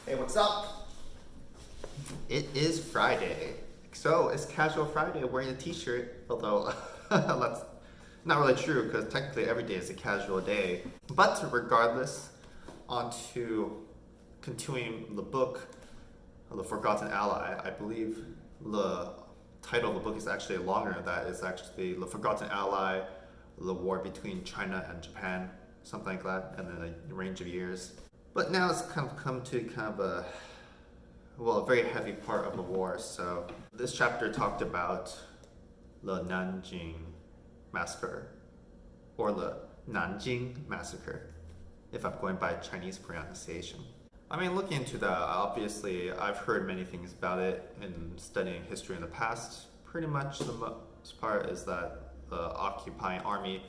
Hey, what's up? It is Friday. So it's casual Friday wearing a t-shirt, although that's not really true because technically every day is a casual day. But regardless, on to continuing the book, The Forgotten Ally. I believe the title of the book is actually longer than that. It's actually The Forgotten Ally, the war between China and Japan, something like that, and then a range of years. But now it's kind of come to kind of a very heavy part of the war. So this chapter talked about the Nanjing massacre, or the Nanjing massacre, if I'm going by Chinese pronunciation. I mean, looking into that, obviously, I've heard many things about it in studying history in the past. Pretty much the most part is that the occupying army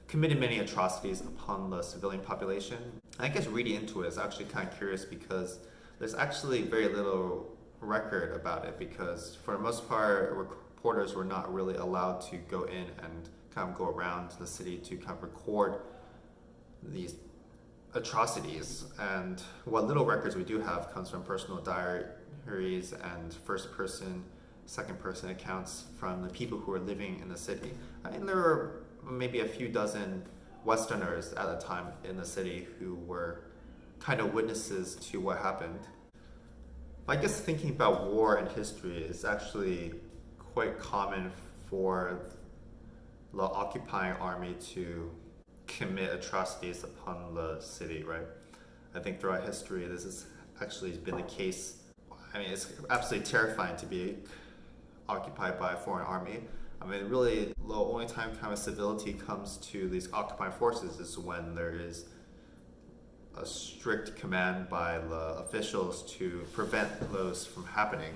committed many atrocities upon the civilian population. I guess reading into it is actually kind of curious because there's actually very little record about it because for the most part, reporters were not really allowed to go in and kind of go around the city to kind of record these atrocities. And what little records we do have comes from personal diaries and first person, second person accounts from the people who were living in the city. I mean, there were maybe a few dozen Westerners at the time in the city who were kind of witnesses to what happened. I guess thinking about war and history is actually quite common for the occupying army to commit atrocities upon the city, right? I think throughout history, this has actually been the case. I mean, it's absolutely terrifying to be occupied by a foreign army. I mean, really, the only time kind of civility comes to these occupying forces is when there is a strict command by the officials to prevent those from happening.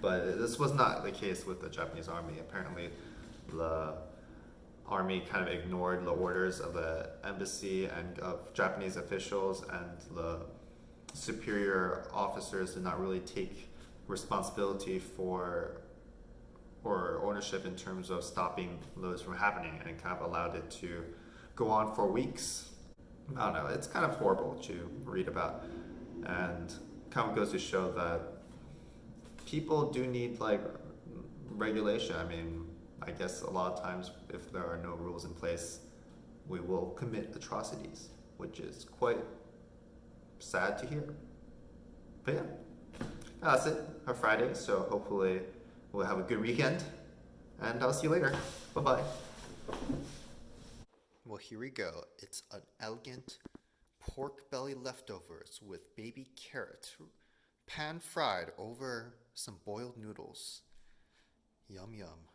But this was not the case with the Japanese army. Apparently, the army kind of ignored the orders of the embassy and of Japanese officials, and the superior officers did not really take responsibility for or ownership in terms of stopping those from happening, and kind of allowed it to go on for weeks. I don't know, it's kind of horrible to read about, and kind of goes to show that people do need like regulation. I mean, I guess a lot of times if there are no rules in place, we will commit atrocities, which is quite sad to hear. But yeah, that's it for Friday. So hopefully we'll have a good weekend, and I'll see you later. Bye bye. Well, here we go. It's an elegant pork belly leftovers with baby carrot, pan fried over some boiled noodles. Yum yum.